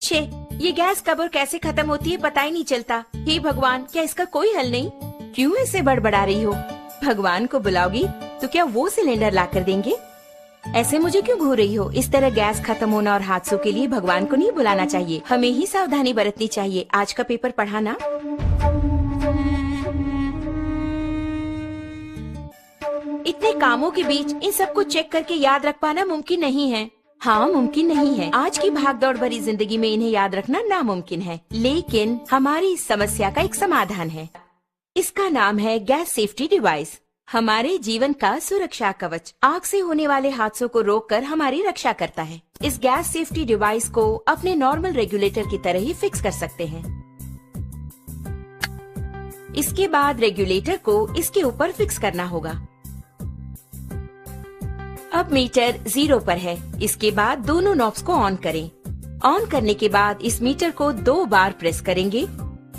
छे, ये गैस कब और कैसे खत्म होती है पता ही नहीं चलता। हे भगवान, क्या इसका कोई हल नहीं? क्यों ऐसे बड़बड़ा रही हो? भगवान को बुलाओगी तो क्या वो सिलेंडर ला कर देंगे? ऐसे मुझे क्यों घूर रही हो? इस तरह गैस खत्म होना और हादसों के लिए भगवान को नहीं बुलाना चाहिए, हमें ही सावधानी बरतनी चाहिए। आज का पेपर पढ़ा ना? इतने कामों के बीच इन सबको चेक करके याद रख पाना मुमकिन नहीं है। हाँ, मुमकिन नहीं है। आज की भागदौड़ भरी जिंदगी में इन्हें याद रखना नामुमकिन है, लेकिन हमारी इस समस्या का एक समाधान है। इसका नाम है गैस सेफ्टी डिवाइस। हमारे जीवन का सुरक्षा कवच आग से होने वाले हादसों को रोककर हमारी रक्षा करता है। इस गैस सेफ्टी डिवाइस को अपने नॉर्मल रेगुलेटर की तरह ही फिक्स कर सकते हैं। इसके बाद रेगुलेटर को इसके ऊपर फिक्स करना होगा। अब मीटर 0 पर है। इसके बाद दोनों नॉब्स को ऑन करें। ऑन करने के बाद इस मीटर को 2 बार प्रेस करेंगे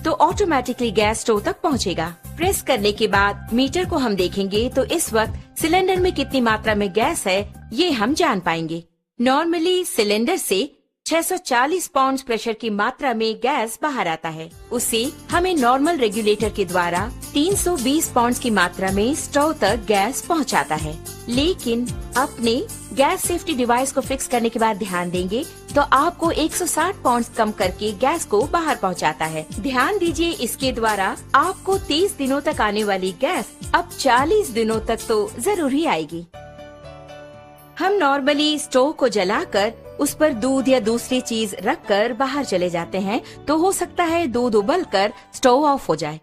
तो ऑटोमेटिकली गैस स्टोव तक पहुंचेगा। प्रेस करने के बाद मीटर को हम देखेंगे तो इस वक्त सिलेंडर में कितनी मात्रा में गैस है ये हम जान पाएंगे। नॉर्मली सिलेंडर से 640 पाउंड प्रेशर की मात्रा में गैस बाहर आता है। उसे हमें नॉर्मल रेगुलेटर के द्वारा 320 पाउंड की मात्रा में स्टोव तक गैस पहुंचाता है। लेकिन अपने गैस सेफ्टी डिवाइस को फिक्स करने के बाद ध्यान देंगे तो आपको 160 पाउंड कम करके गैस को बाहर पहुंचाता है। ध्यान दीजिए, इसके द्वारा आपको 30 दिनों तक आने वाली गैस अब 40 दिनों तक तो जरूर ही आएगी। हम नॉर्मली स्टोव को जलाकर उस पर दूध या दूसरी चीज रखकर बाहर चले जाते हैं तो हो सकता है दूध उबलकर स्टोव ऑफ हो जाए।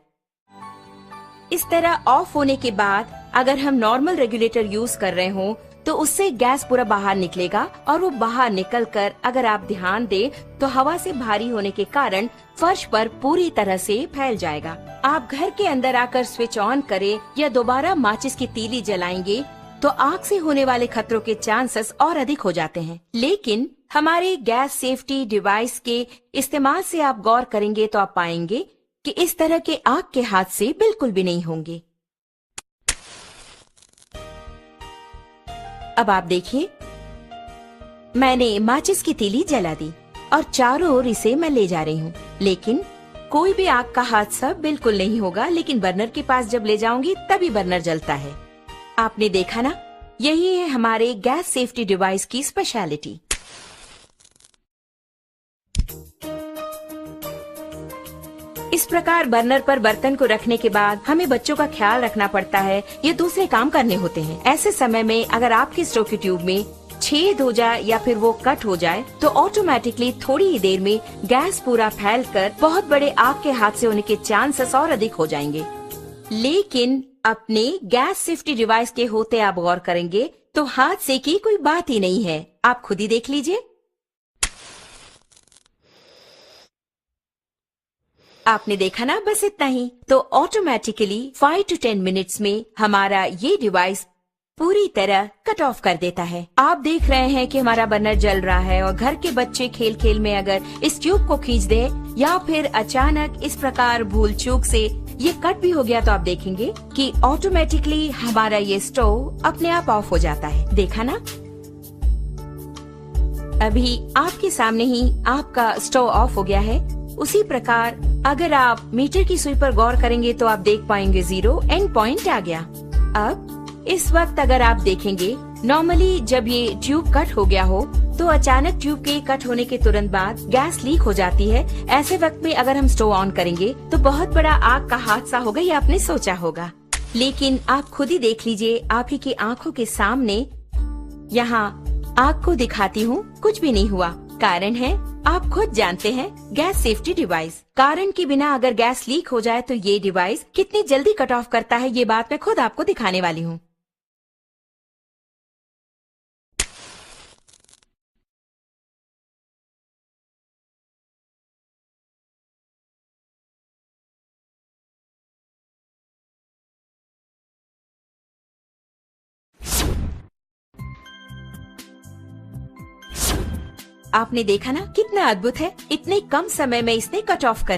इस तरह ऑफ होने के बाद अगर हम नॉर्मल रेगुलेटर यूज कर रहे हो तो उससे गैस पूरा बाहर निकलेगा और वो बाहर निकलकर अगर आप ध्यान दें तो हवा से भारी होने के कारण फर्श पर पूरी तरह से फैल जाएगा। आप घर के अंदर आकर स्विच ऑन करें या दोबारा माचिस की तीली जलाएंगे तो आग से होने वाले खतरों के चांसेस और अधिक हो जाते हैं। लेकिन हमारे गैस सेफ्टी डिवाइस के इस्तेमाल से आप गौर करेंगे तो आप पाएंगे कि इस तरह के आग के हादसे बिल्कुल भी नहीं होंगे। अब आप देखिए, मैंने माचिस की तीली जला दी और चारों ओर इसे मैं ले जा रही हूँ, लेकिन कोई भी आग का हादसा बिल्कुल नहीं होगा। लेकिन बर्नर के पास जब ले जाऊंगी तभी बर्नर जलता है। आपने देखा ना, यही है हमारे गैस सेफ्टी डिवाइस की स्पेशलिटी। इस प्रकार बर्नर पर बर्तन को रखने के बाद हमें बच्चों का ख्याल रखना पड़ता है या दूसरे काम करने होते हैं। ऐसे समय में अगर आपके स्टोव की ट्यूब में छेद हो जाए या फिर वो कट हो जाए तो ऑटोमेटिकली थोड़ी ही देर में गैस पूरा फैलकर बहुत बड़े आग के हादसे होने के चांसेस और अधिक हो जाएंगे। लेकिन अपने गैस सेफ्टी डिवाइस के होते आप गौर करेंगे तो हादसे की कोई बात ही नहीं है। आप खुद ही देख लीजिए। आपने देखा ना, बस इतना ही। तो ऑटोमेटिकली 5 to 10 मिनट्स में हमारा ये डिवाइस पूरी तरह कट ऑफ कर देता है। आप देख रहे हैं कि हमारा बर्नर जल रहा है और घर के बच्चे खेल खेल में अगर इस ट्यूब को खींच दे या फिर अचानक इस प्रकार भूल चूक से ये कट भी हो गया तो आप देखेंगे कि ऑटोमेटिकली हमारा ये स्टोव अपने आप ऑफ हो जाता है। देखा ना, अभी आपके सामने ही आपका स्टोव ऑफ हो गया है। उसी प्रकार अगर आप मीटर की सुई पर गौर करेंगे तो आप देख पाएंगे 0 एंड पॉइंट आ गया। अब इस वक्त अगर आप देखेंगे, नॉर्मली जब ये ट्यूब कट हो गया हो तो अचानक ट्यूब के कट होने के तुरंत बाद गैस लीक हो जाती है। ऐसे वक्त में अगर हम स्टोव ऑन करेंगे तो बहुत बड़ा आग का हादसा होगा, ये आपने सोचा होगा। लेकिन आप खुद ही देख लीजिए, आप ही की आंखों के सामने यहाँ आग को दिखाती हूँ, कुछ भी नहीं हुआ। कारण है, आप खुद जानते हैं, गैस सेफ्टी डिवाइस। कारण के बिना अगर गैस लीक हो जाए तो ये डिवाइस कितनी जल्दी कट ऑफ करता है, ये बात मैं खुद आपको दिखाने वाली हूँ। आपने देखा ना कितना अद्भुत है, इतने कम समय में इसने कट ऑफ कर